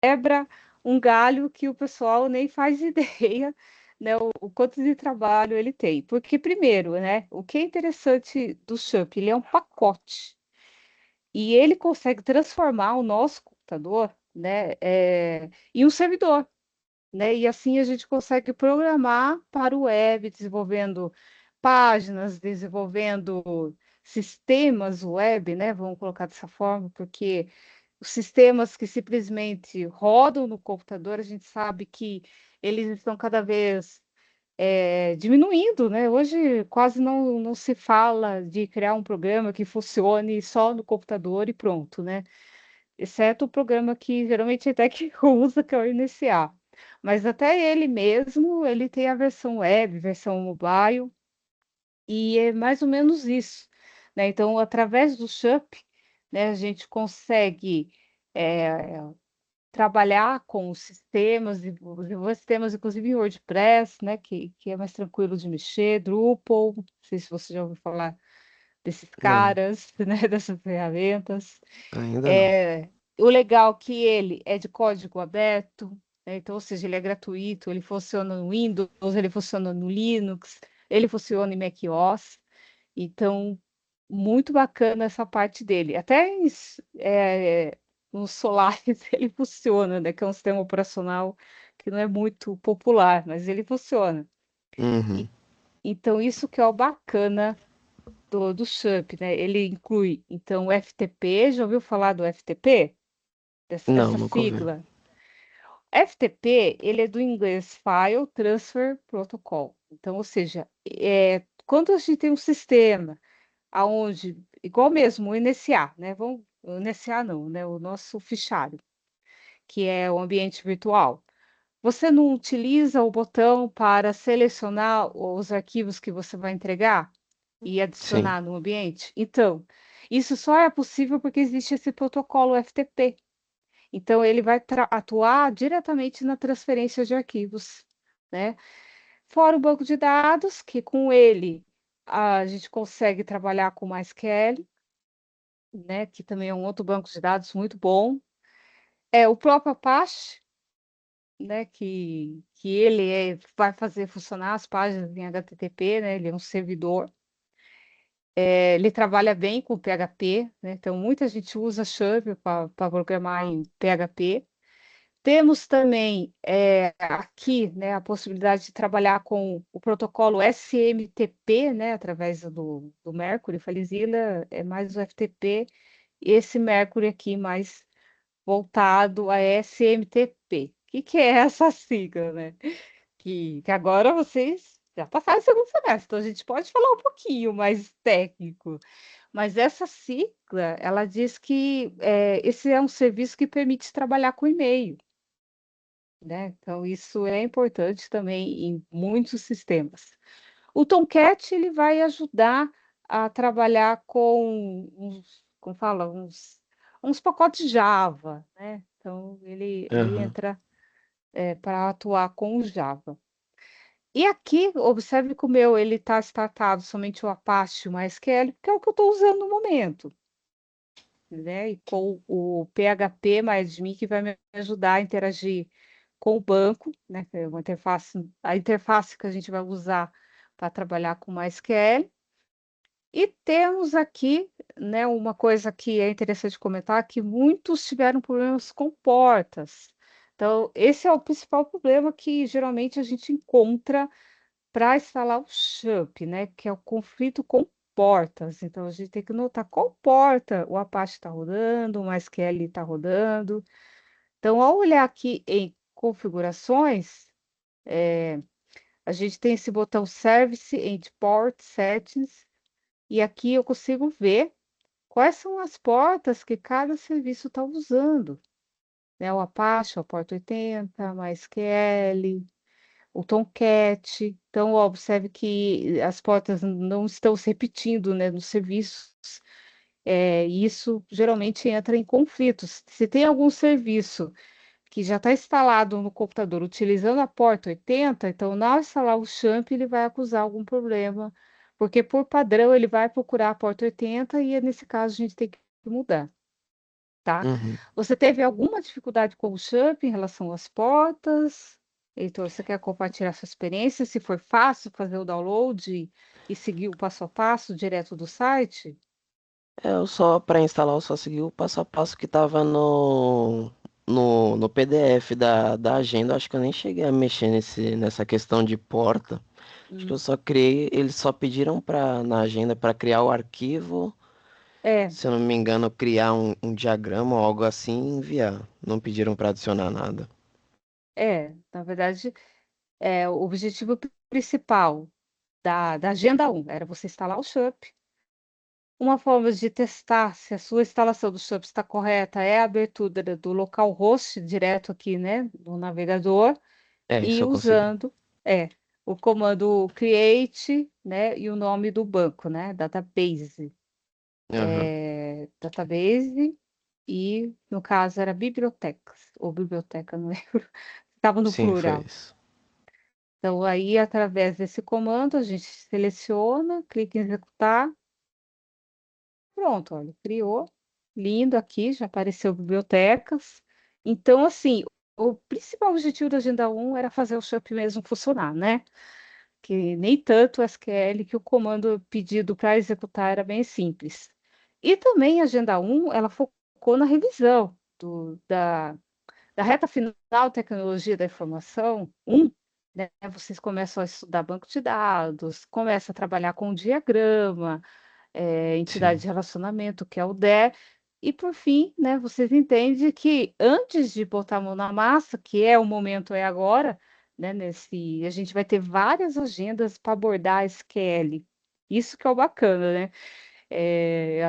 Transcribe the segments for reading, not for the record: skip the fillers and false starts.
quebra um galho que o pessoal nem faz ideia, né, o quanto de trabalho ele tem. Porque, primeiro, né, o que é interessante do Chup, ele é um pacote. E ele consegue transformar o nosso computador, né, em um servidor, né? E assim a gente consegue programar para o web, desenvolvendo páginas, desenvolvendo sistemas web, né? Vamos colocar dessa forma, porque os sistemas que simplesmente rodam no computador, a gente sabe que eles estão cada vez diminuindo, né? Hoje quase não se fala de criar um programa que funcione só no computador e pronto, né? Exceto o programa que geralmente até que usa, que é o Iniciar. Mas até ele mesmo, ele tem a versão web, versão mobile, e é mais ou menos isso, né? Então, através do Shup, né, a gente consegue é, trabalhar com os sistemas, desenvolver sistemas, inclusive em WordPress, né, que é mais tranquilo de mexer, Drupal, não sei se você já ouviu falar desses Não, caras, né, dessas ferramentas. ainda não. É, o legal é que ele é de código aberto, né? Então, ou seja, ele é gratuito, ele funciona no Windows, ele funciona no Linux, ele funciona em macOS. Então, muito bacana essa parte dele. Até nos solares ele funciona, né? Que é um sistema operacional que não é muito popular, mas ele funciona. Uhum. E- então, isso que é o bacana do SHUP, né? Ele inclui, então, o FTP, já ouviu falar do FTP? Não, Essa nunca ouvi. sigla. FTP, ele é do inglês File Transfer Protocol. Então, ou seja, quando a gente tem um sistema aonde, igual mesmo o NSA, né? O NSA não, né? O nosso fichário, que é o ambiente virtual. Você não utiliza o botão para selecionar os arquivos que você vai entregar e Sim. adicionar no ambiente? Então, isso só é possível porque existe esse protocolo FTP. Então, ele vai atuar diretamente na transferência de arquivos, né? Fora o banco de dados, que com ele a gente consegue trabalhar com MySQL, né? Que também é um outro banco de dados muito bom. É o próprio Apache, né? Que ele vai fazer funcionar as páginas em HTTP, né? Ele é um servidor. Ele trabalha bem com PHP, né? Então, muita gente usa Shove para programar em PHP. Temos também aqui, né, a possibilidade de trabalhar com o protocolo SMTP, né, através do Mercury. FileZilla é mais o FTP, esse Mercury aqui mais voltado a SMTP. O que é essa sigla, né? Que agora vocês já passaram o segundo semestre, então a gente pode falar um pouquinho mais técnico. Mas essa sigla, ela diz que esse é um serviço que permite trabalhar com e-mail, né? Então, isso é importante também em muitos sistemas. O Tomcat, ele vai ajudar a trabalhar com como fala, uns pacotes Java, né? Então, ele Aham. entra para atuar com o Java. E aqui, observe que o meu, ele está startado somente o Apache e o MySQL, que é o que eu estou usando no momento, né? E com o PHP mais mim que vai me ajudar a interagir com o banco, né? Que é uma interface, a interface que a gente vai usar para trabalhar com MySQL. E temos aqui, né, uma coisa que é interessante comentar, que muitos tiveram problemas com portas. Então, esse é o principal problema que geralmente a gente encontra para instalar o SHUP, né, que é o conflito com portas. Então, a gente tem que notar qual porta o Apache está rodando, o MySQL está rodando. Então, ao olhar aqui em configurações, a gente tem esse botão Service and Port Settings, e aqui eu consigo ver quais são as portas que cada serviço está usando, né? O Apache, o porta 80, MySQL, o Tomcat. Então, observe que as portas não estão se repetindo, né, nos serviços. E isso geralmente entra em conflitos. Se tem algum serviço que já está instalado no computador utilizando a porta 80, então, ao instalar o XAMPP, ele vai acusar algum problema, porque por padrão ele vai procurar a porta 80 e nesse caso a gente tem que mudar. tá? Uhum. Você teve alguma dificuldade com o SHUP em relação às portas? Heitor, você quer compartilhar sua experiência? Se foi fácil fazer o download e seguir o passo a passo direto do site? Eu só, para instalar, eu só segui o passo a passo que tava no PDF da agenda. Acho que eu nem cheguei a mexer nessa questão de porta. Acho que Hum. eu só criei, eles só pediram na agenda para criar o arquivo, É, se eu não me engano, criar um diagrama ou algo assim e enviar. Não pediram para adicionar nada. na verdade, o objetivo principal da Agenda 1 era você instalar o SHUP. Uma forma de testar se a sua instalação do SHUP está correta é a abertura do localhost direto aqui, né, no navegador, É, isso e eu consegui. usando é, o comando create, né, e o nome do banco, né, database. Aham. Database e, no caso, era bibliotecas, ou biblioteca, não lembro, estava no Sim, foi plural. isso. Então, aí, através desse comando, a gente seleciona, clica em executar, pronto, olha, criou, lindo aqui, já apareceu bibliotecas. Então, assim, o principal objetivo da Agenda 1 era fazer o SHUP mesmo funcionar, né? Que nem tanto o SQL, que o comando pedido para executar era bem simples. E também a Agenda 1, ela focou na revisão da reta final Tecnologia da Informação 1, né? Vocês começam a estudar banco de dados, começam a trabalhar com diagrama, entidade Sim. de relacionamento, que é o DE, e por fim, né, vocês entendem que antes de botar a mão na massa, que é o momento é agora, né, a gente vai ter várias agendas para abordar SQL. Isso que é o bacana, né?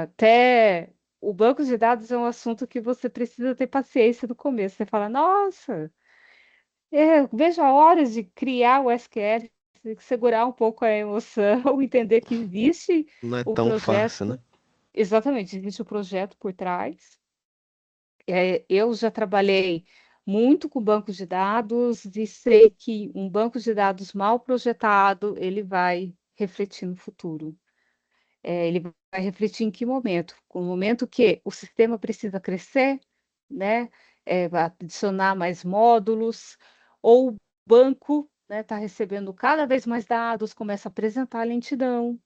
Até o banco de dados é um assunto que você precisa ter paciência no começo. Você fala, nossa, vejo a hora de criar o SQL, tem que segurar um pouco a emoção, entender que existe Não é o tão fácil, né? projeto. Exatamente, existe o projeto por trás. Eu já trabalhei muito com bancos de dados e sei que um banco de dados mal projetado, ele vai refletir no futuro. Ele vai refletir em que momento? Com o momento que o sistema precisa crescer, né? Vai adicionar mais módulos, ou o banco, né, está recebendo cada vez mais dados, começa a apresentar lentidão.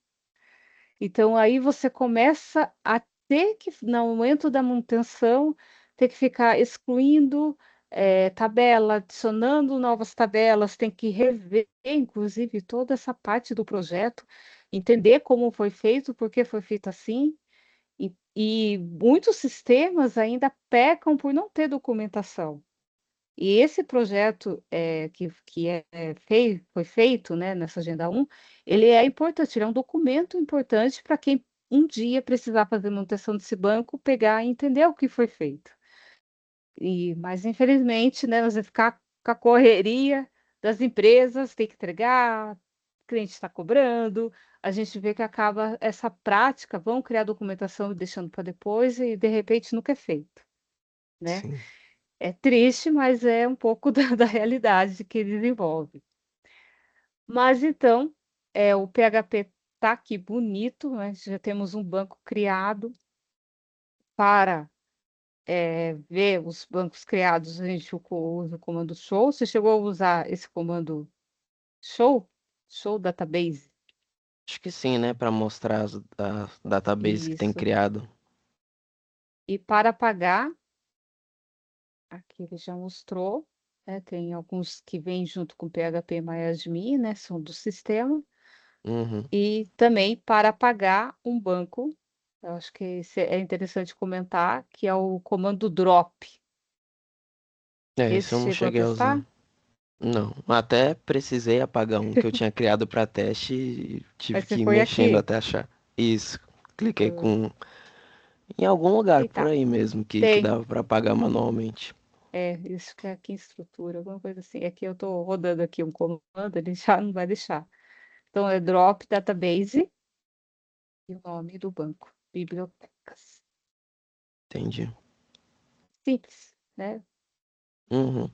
Então, aí você começa a ter que, no momento da manutenção, ter que ficar excluindo tabela, adicionando novas tabelas, tem que rever, inclusive, toda essa parte do projeto, entender como foi feito, por que foi feito assim. E muitos sistemas ainda pecam por não ter documentação. E esse projeto foi feito, né, nessa Agenda 1, ele é importante, ele é um documento importante para quem um dia precisar fazer manutenção desse banco, pegar e entender o que foi feito. Mas, infelizmente, né, nós vamos ficar com a correria das empresas, tem que entregar, o cliente está cobrando, a gente vê que acaba essa prática, vão criar documentação e deixando para depois, e de repente nunca é feito, né? Sim. É triste, mas é um pouco da realidade que desenvolve. Mas então, o PHP está aqui bonito, né? Já temos um banco criado para ver os bancos criados, a gente usa o comando show. Você chegou a usar esse comando show? Show database? Acho que sim, né? Para mostrar as databases que tem Isso. criado. E para apagar, aqui ele já mostrou, né? Tem alguns que vêm junto com PHP MyAdmin, né? São do sistema. Uhum. E também para apagar um banco, eu acho que esse é interessante comentar, que é o comando drop. É, esse Esse eu não chegou a cheguei a testar? usar. Não. Até precisei apagar um que eu tinha criado para teste e tive Mas você que ir foi mexendo aqui. até achar. Isso. Cliquei Ah, em algum lugar por Eita, aí mesmo que tem. dava para apagar manualmente. Isso que é aqui em estrutura, alguma coisa assim. É que eu estou rodando aqui um comando, ele já não vai deixar. Então é drop database e o nome do banco, bibliotecas. Entendi. Simples, né? Uhum.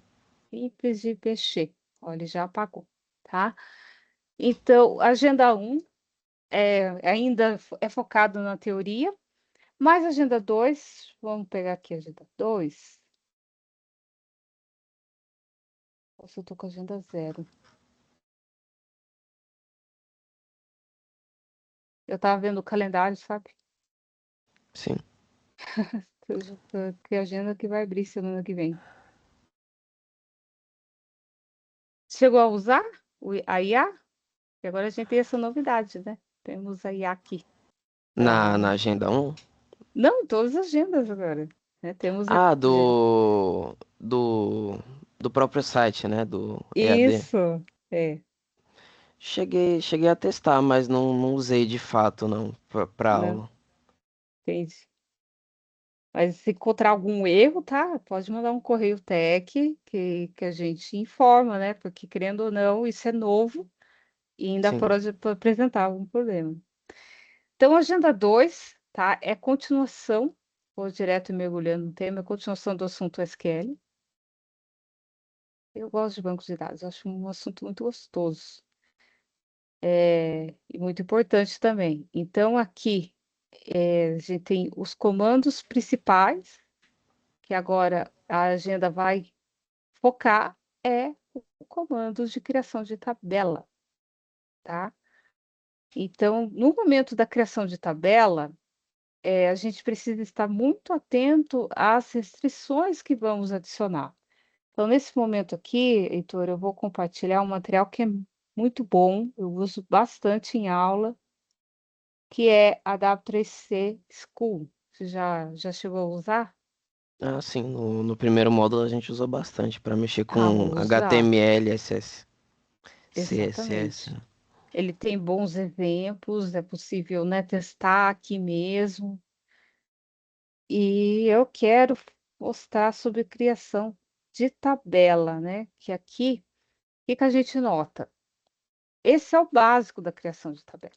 Simples de mexer. Olha, ele já apagou, tá? Então, Agenda 1 ainda é focado na teoria, Mais agenda 2, vamos pegar aqui a agenda 2. Nossa, eu tô com a agenda 0. Eu tava vendo o calendário, sabe? Sim. Eu já tô- Que agenda que vai abrir semana que vem. Chegou a usar a IA? E agora a gente tem essa novidade, né? Temos a IA aqui. Na Pra... agenda um. Não, em todas as agendas agora. Né? Temos a... Ah, do próprio site, né? Do EAD. Isso, é. Cheguei a testar, mas não usei de fato, não, pra Não, aula. entende? Mas se encontrar algum erro, tá? Pode mandar um correio tech que a gente informa, né? Porque, querendo ou não, isso é novo e ainda Sim. pode apresentar algum problema. Então, agenda 2, tá? É continuação, vou direto mergulhando no tema, é continuação do assunto SQL. Eu gosto de bancos de dados, acho um assunto muito gostoso, e muito importante também. Então, aqui, a gente tem os comandos principais, que agora a agenda vai focar, é o comando de criação de tabela, tá? Então, no momento da criação de tabela, a gente precisa estar muito atento às restrições que vamos adicionar. Então, nesse momento aqui, Heitor, eu vou compartilhar um material que é muito bom, eu uso bastante em aula, que é a W3C School. Você já chegou a usar? Ah, sim, no primeiro módulo a gente usou bastante para mexer Ah, com vou usar. HTML, SS, CSS, Exatamente. né? Ele tem bons exemplos, é possível, né, testar aqui mesmo. E eu quero mostrar sobre criação de tabela, né? Que aqui, o que que a gente nota? Esse é o básico da criação de tabela,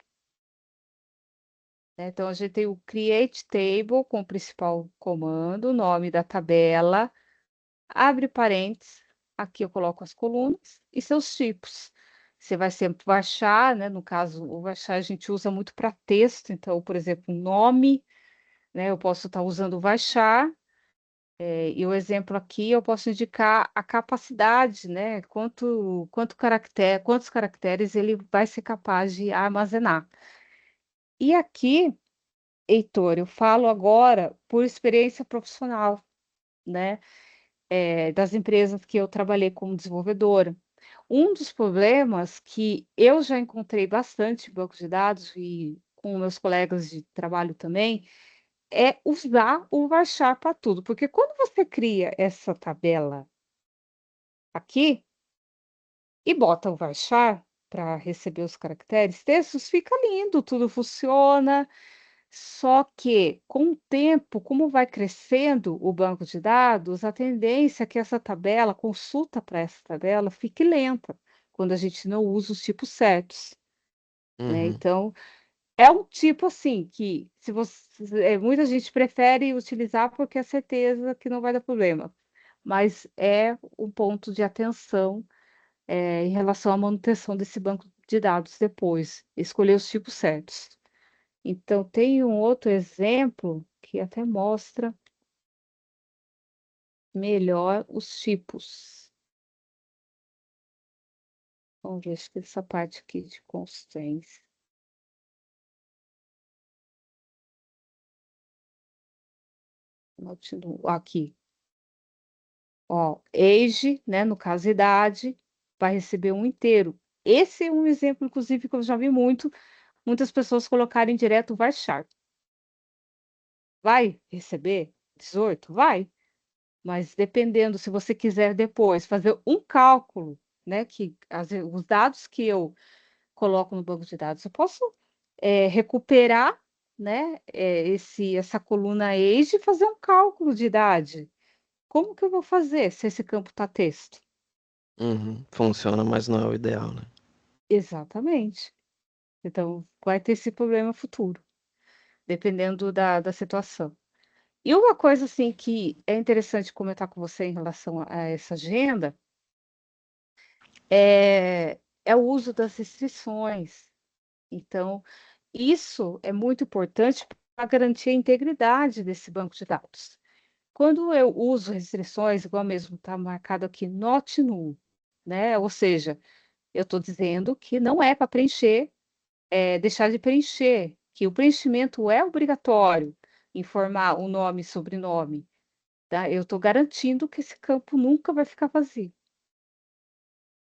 né? Então, a gente tem o create table com o principal comando, o nome da tabela, abre parênteses, aqui eu coloco as colunas e seus tipos. Você vai sempre baixar, né? No caso, o baixar a gente usa muito para texto, então, por exemplo, nome, né? Eu posso estar usando o baixar. E o exemplo aqui eu posso indicar a capacidade, né? Quantos caracteres ele vai ser capaz de armazenar. E aqui, Heitor, eu falo agora por experiência profissional, né? Das empresas que eu trabalhei como desenvolvedora. Um dos problemas que eu já encontrei bastante em banco de dados e com meus colegas de trabalho também é usar o varchar para tudo, porque quando você cria essa tabela aqui e bota o varchar para receber os caracteres textos, fica lindo, tudo funciona. Só que, com o tempo, como vai crescendo o banco de dados, a tendência é que essa tabela, a consulta para essa tabela, fique lenta, quando a gente não usa os tipos certos, né? Uhum, Então, é um tipo assim que, se você, muita gente prefere utilizar porque é certeza que não vai dar problema, mas é um ponto de atenção em relação à manutenção desse banco de dados depois, escolher os tipos certos. Então, tem um outro exemplo que até mostra melhor os tipos. Vamos ver, acho que essa parte aqui de constraints. Aqui, ó, age, né, no caso idade, vai receber um inteiro. Esse é um exemplo, inclusive, que eu já vi muitas pessoas colocarem direto varchar. Vai receber 18? Vai. Mas dependendo, se você quiser depois fazer um cálculo, né, que os dados que eu coloco no banco de dados, eu posso recuperar, né, essa coluna age e fazer um cálculo de idade. Como que eu vou fazer se esse campo está texto? uhum. Funciona, mas não é o ideal, né? Exatamente. Então, vai ter esse problema futuro, dependendo da situação. E uma coisa assim que é interessante comentar com você em relação a essa agenda é o uso das restrições. Então, isso é muito importante garantir a integridade desse banco de dados. Quando eu uso restrições, igual mesmo está marcado aqui, not null, né? Ou seja, eu estou dizendo que não é para preencher, deixar de preencher, que o preenchimento é obrigatório, informar o nome e sobrenome, tá? Eu estou garantindo que esse campo nunca vai ficar vazio,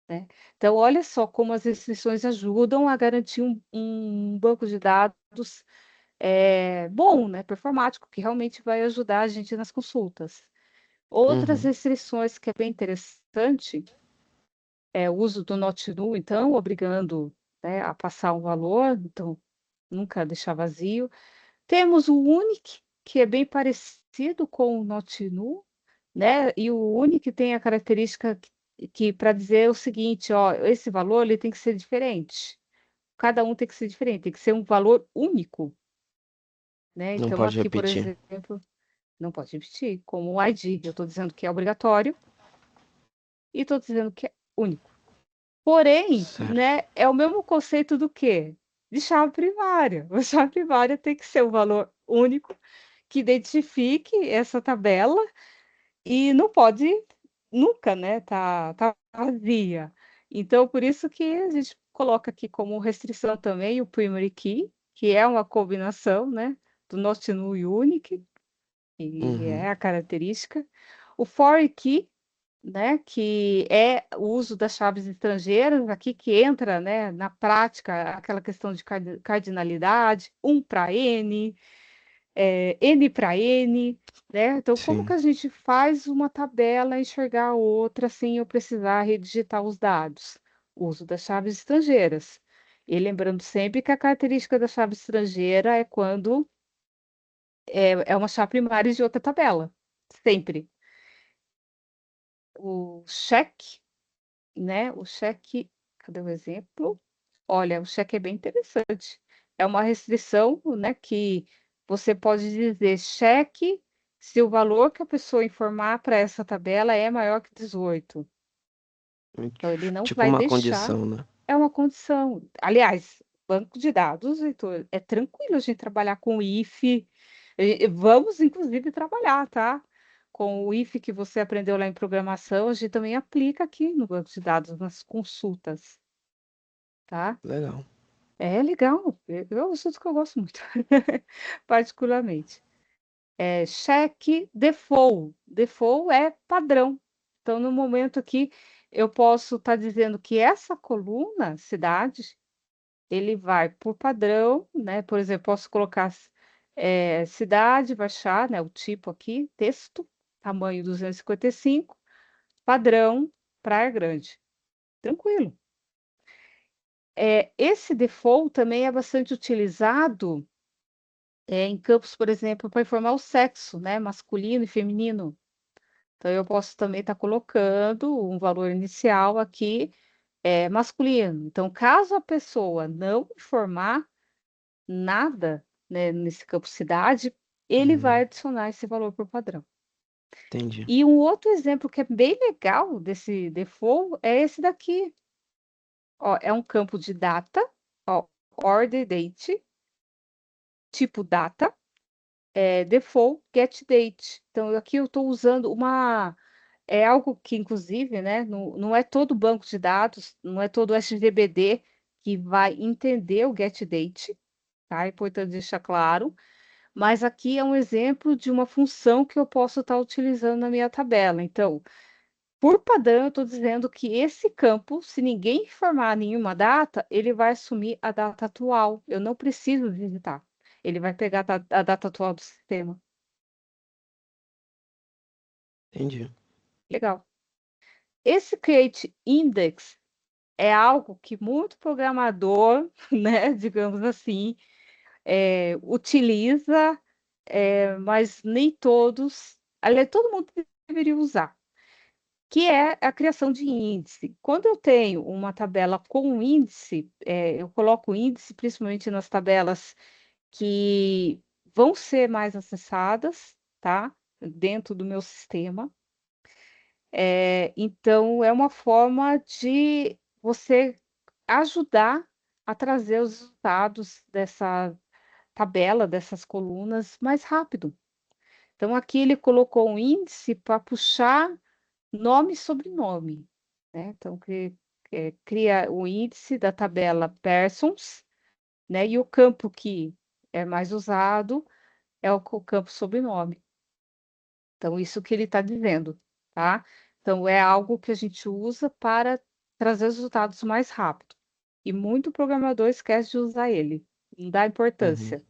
né? Então, olha só como as restrições ajudam a garantir um banco de dados bom, né, performático, que realmente vai ajudar a gente nas consultas. Outras Uhum. restrições que é bem interessante é o uso do not null, então, obrigando, né, a passar um valor, então nunca deixar vazio. Temos o unique, que é bem parecido com o not null, né? E o unique tem a característica que para dizer o seguinte, ó, esse valor ele tem que ser diferente. Cada um tem que ser diferente, tem que ser um valor único, né? Não Então pode aqui, por repetir. exemplo, não pode repetir, como o ID, eu estou dizendo que é obrigatório e estou dizendo que é único. Porém, Certo. né, é o mesmo conceito do quê? De chave primária. A chave primária tem que ser um valor único que identifique essa tabela e não pode nunca, né, tá vazia. Então, por isso que a gente coloca aqui como restrição também o primary key, que é uma combinação, né, do not null e unique, que Uhum. é a característica. O foreign key, né, que é o uso das chaves estrangeiras, aqui que entra, né, na prática aquela questão de cardinalidade, um para N, N para N, né? Então, como que Sim. a gente faz uma tabela enxergar a outra sem eu precisar redigitar os dados? Uso das chaves estrangeiras. E lembrando sempre que a característica da chave estrangeira é quando é uma chave primária de outra tabela. Sempre. O cheque, né? O cheque, cadê o exemplo? Olha, o cheque é bem interessante. É uma restrição, né, que você pode dizer cheque se o valor que a pessoa informar para essa tabela é maior que 18. Então, ele não Tipo vai uma deixar, condição, né? é uma condição. Aliás, banco de dados, Heitor, é tranquilo a gente trabalhar com o if. Vamos, inclusive, trabalhar, tá? Com o if que você aprendeu lá em programação, a gente também aplica aqui no banco de dados, nas consultas, tá? Legal. É legal, é um assunto que eu gosto muito, particularmente. Cheque default. Default é padrão. Então, no momento aqui, eu posso estar dizendo que essa coluna, cidade, ele vai por padrão, né? Por exemplo, posso colocar cidade, baixar, né? O tipo aqui, texto, tamanho 255, padrão, Praia Grande. Tranquilo. Esse default também é bastante utilizado em campos, por exemplo, para informar o sexo, né? Masculino e feminino. Então, eu posso também estar colocando um valor inicial aqui, masculino. Então, caso a pessoa não informar nada, né, nesse campo cidade, ele vai Uhum. adicionar esse valor por padrão. Entendi. E um outro exemplo que é bem legal desse default é esse daqui. Ó, é um campo de data, ó, order date, tipo data, default get date. Então, aqui eu estou usando é algo que, inclusive, né, não é todo banco de dados, não é todo SVBD que vai entender o get date, tá? É importante deixar claro. Mas aqui é um exemplo de uma função que eu posso estar utilizando na minha tabela. Então, por padrão, eu estou dizendo que esse campo, se ninguém informar nenhuma data, ele vai assumir a data atual. Eu não preciso digitar. Ele vai pegar a data atual do sistema. Entendi. Legal. Esse create index é algo que muito programador, né, digamos assim, utiliza, mas nem todos, aliás, todo mundo deveria usar, que é a criação de índice. Quando eu tenho uma tabela com um índice, eu coloco índice principalmente nas tabelas que vão ser mais acessadas, tá? Dentro do meu sistema. Então, é uma forma de você ajudar a trazer os resultados tabela dessas colunas mais rápido. Então, aqui ele colocou um índice para puxar nome e sobrenome, né? Então, cria o índice da tabela Persons, né? E o campo que é mais usado é o campo sobrenome. Então, isso que ele está dizendo, tá? Então, é algo que a gente usa para trazer os resultados mais rápido. E muito programador esquece de usar ele, não dá Uhum. importância.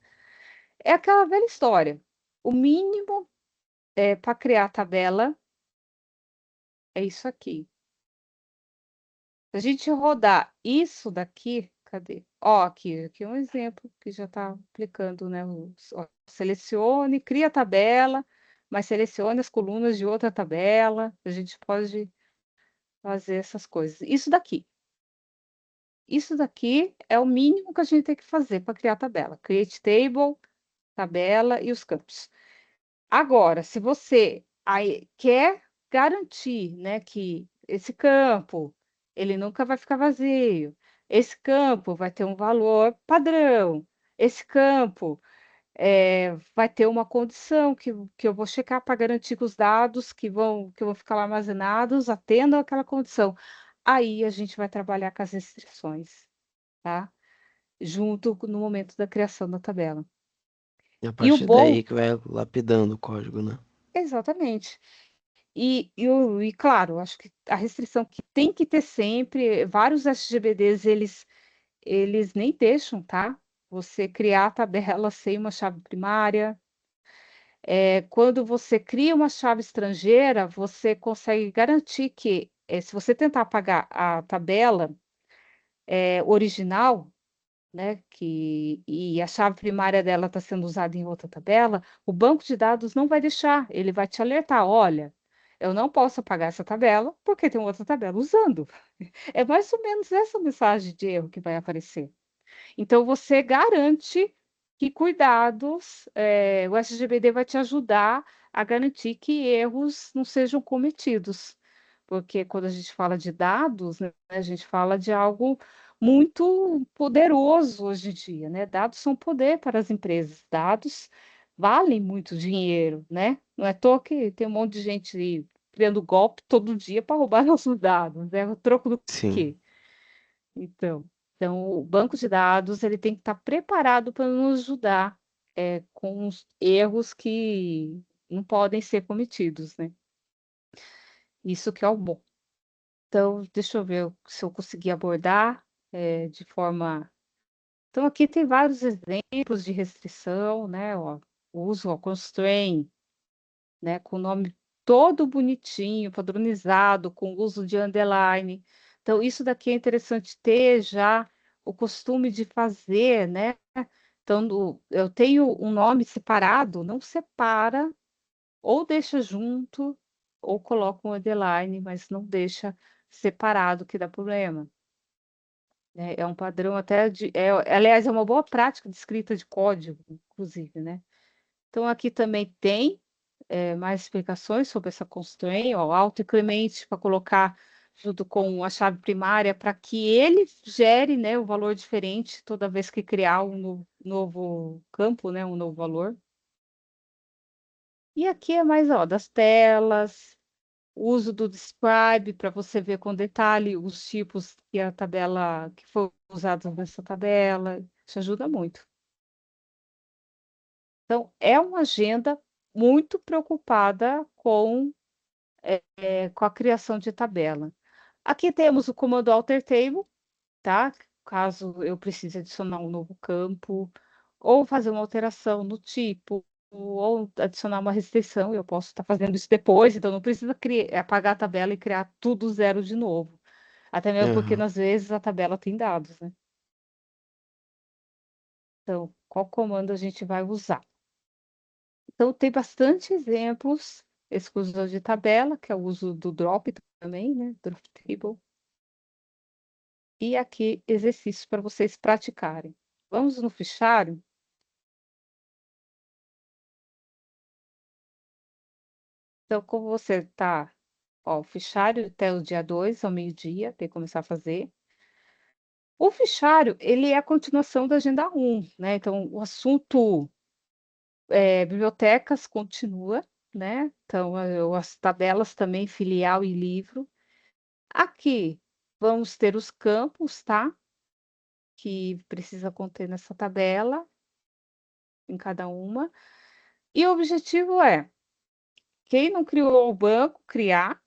É aquela velha história. O mínimo para criar a tabela é isso aqui. Se a gente rodar isso daqui, cadê? Ó, aqui é um exemplo que já está aplicando, né? Ó, selecione, cria a tabela, mas selecione as colunas de outra tabela. A gente pode fazer essas coisas. Isso daqui é o mínimo que a gente tem que fazer para criar a tabela. Create table, tabela e os campos. Agora, se você aí quer garantir, né, que esse campo ele nunca vai ficar vazio, esse campo vai ter um valor padrão, esse campo vai ter uma condição que eu vou checar para garantir que os dados que vão ficar lá armazenados atendam aquela condição. Aí a gente vai trabalhar com as restrições, tá? Junto no momento da criação da tabela. E a E o partir bom, daí que vai lapidando o código, né? exatamente. E claro, acho que a restrição que tem que ter sempre, vários SGBDs, eles nem deixam, tá? Você criar a tabela sem uma chave primária. Quando você cria uma chave estrangeira, você consegue garantir que, se você tentar apagar a tabela original, né, e a chave primária dela está sendo usada em outra tabela, o banco de dados não vai deixar, ele vai te alertar, olha, eu não posso apagar essa tabela porque tem outra tabela usando. É mais ou menos essa mensagem de erro que vai aparecer. Então, você garante que cuidados, o SGBD vai te ajudar a garantir que erros não sejam cometidos. Porque quando a gente fala de dados, né, a gente fala de algo muito poderoso hoje em dia, né? Dados são poder para as empresas, dados valem muito dinheiro, né? Não é à toa que tem um monte de gente aí criando golpe todo dia para roubar nossos dados, né? O troco do Sim. quê? Então, o banco de dados ele tem que estar preparado para nos ajudar com os erros que não podem ser cometidos, né? Isso que é o bom. Então, deixa eu ver se eu consegui abordar de forma. Então, aqui tem vários exemplos de restrição, né? Ó, o uso, ó, constraint, né? Com o nome todo bonitinho, padronizado, com uso de underline. Então, isso daqui é interessante ter já o costume de fazer, né? Então, eu tenho um nome separado, não separa, ou deixa junto, ou coloca um underline, mas não deixa separado, que dá problema, né? É um padrão até aliás, é uma boa prática de escrita de código, inclusive, né? Então, aqui também tem mais explicações sobre essa constraint, ó, auto-increment para colocar junto com a chave primária para que ele gere, né, o valor diferente toda vez que criar um novo campo, né, um novo valor. E aqui é mais, ó, das telas, uso do describe para você ver com detalhe os tipos que a tabela que foram usados nessa tabela. Isso ajuda muito. Então, é uma agenda muito preocupada com a criação de tabela. Aqui temos o comando alter table, tá? Caso eu precise adicionar um novo campo, ou fazer uma alteração no tipo, ou adicionar uma restrição, eu posso estar fazendo isso depois, então não precisa apagar a tabela e criar tudo zero de novo. Até mesmo porque, Aham. às vezes, a tabela tem dados, né? Então, qual comando a gente vai usar? Então, tem bastante exemplos exclusivos de tabela, que é o uso do drop também, né? Drop table. E aqui, exercícios para vocês praticarem. Vamos no fichário? Então, como você está, ó, o fichário até o dia 2, ao meio-dia, tem que começar a fazer. O fichário, ele é a continuação da Agenda 1, né? Então, o assunto bibliotecas continua, né? Então, as tabelas também, filial e livro. Aqui vamos ter os campos, tá? Que precisa conter nessa tabela, em cada uma. E o objetivo é, quem não criou o banco, criar,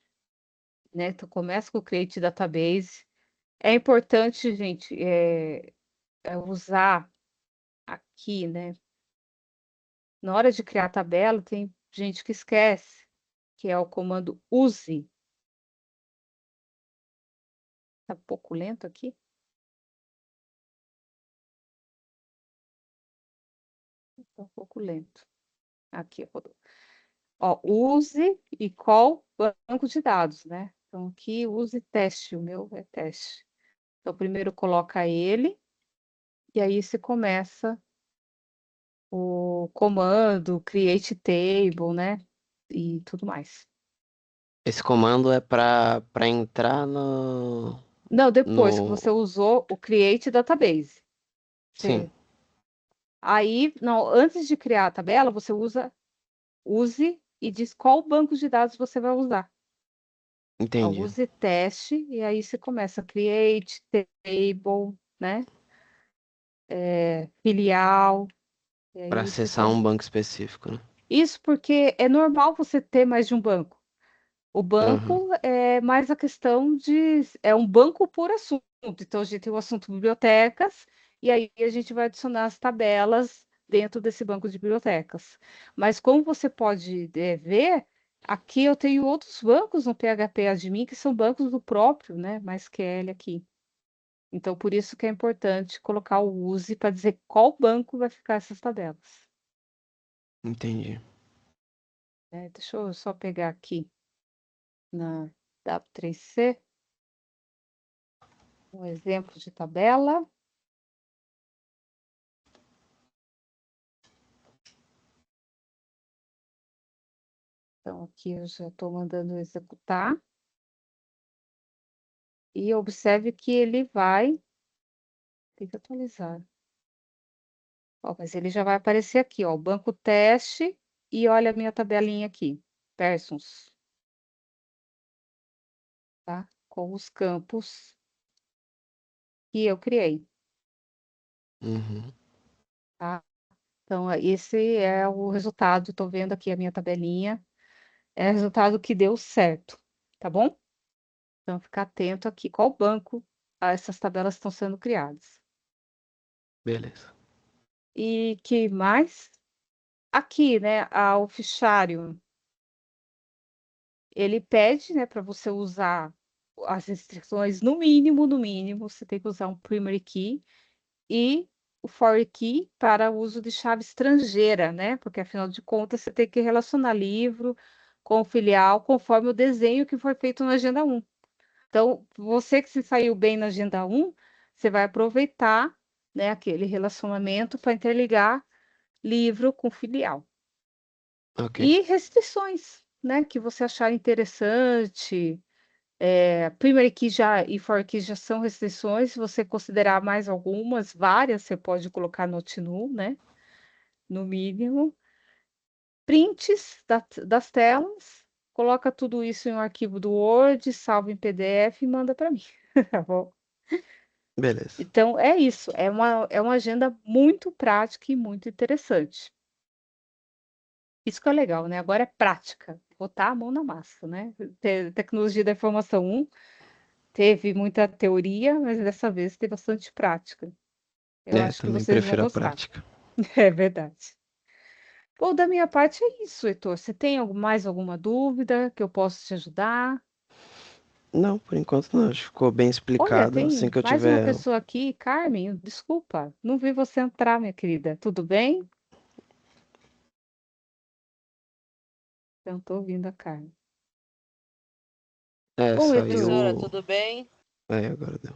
né? Então, começa com o Create Database. É importante, gente, usar aqui, né? Na hora de criar a tabela, tem gente que esquece, que é o comando use. Tá um pouco lento aqui? Tá um pouco lento. Aqui, rodou. Ó, use e qual banco de dados, né? Então, aqui, use teste, o meu é teste. Então, primeiro coloca ele, e aí você começa o comando, create table, né? E tudo mais. Esse comando é para entrar no, Não, depois que no... você usou o create database. Sim, Aí, não, antes de criar a tabela, você use e diz qual banco de dados você vai usar. Ó, entendi. use teste, e aí você começa create table, né? Filial, e Para aí você acessar tem. um banco específico, né? Isso porque é normal você ter mais de um banco. O Aham, banco é mais a questão de. É um banco por assunto. Então, a gente tem o assunto bibliotecas, e aí a gente vai adicionar as tabelas dentro desse banco de bibliotecas. Mas como você pode ver, aqui eu tenho outros bancos no PHP Admin que são bancos do próprio, né, MySQL aqui. Então, por isso que é importante colocar o use para dizer qual banco vai ficar essas tabelas. entendi. Deixa eu só pegar aqui na W3C um exemplo de tabela. Então, aqui eu já estou mandando executar. E observe que ele vai. Tem que atualizar. Ó, mas ele já vai aparecer aqui, ó, o banco teste. E olha a minha tabelinha aqui. Persons, tá? Com os campos que eu criei, Uhum. tá? Então, esse é o resultado. Estou vendo aqui a minha tabelinha. É o resultado que deu certo, tá bom? Então, ficar atento aqui. Qual banco essas tabelas estão sendo criadas? Beleza. E que mais? Aqui, né, o fichário, ele pede, né, para você usar as restrições no mínimo, você tem que usar um primary key e o foreign key para o uso de chave estrangeira, né? Porque afinal de contas você tem que relacionar livro com o filial conforme o desenho que foi feito na Agenda 1. Então, você que se saiu bem na Agenda 1, você vai aproveitar, né, aquele relacionamento para interligar livro com filial. Ok. E restrições, né, que você achar interessante. Primary key já e for key já são restrições. Se você considerar mais algumas, várias, você pode colocar not null, né? No mínimo. Prints das telas, coloca tudo isso em um arquivo do Word, salva em PDF e manda para mim, tá bom? Beleza. Então, é isso. É uma agenda muito prática e muito interessante. Isso que é legal, né? Agora é prática, botar a mão na massa, né? Tecnologia da informação 1 teve muita teoria, mas dessa vez teve bastante prática. Eu É, acho que também vocês vão prefiro a gostar. prática. É verdade. Bom, da minha parte é isso, Heitor. Você tem mais alguma dúvida que eu possa te ajudar? Não, por enquanto não. Acho que ficou bem Olha, explicado. Assim tem que eu mais uma tiver. pessoa aqui, Carmen. Desculpa, não vi você entrar, minha querida. Tudo bem? Eu não estou ouvindo a Carmen. É, Bom, Heitor, Professora, saiu. tudo bem? É, agora deu.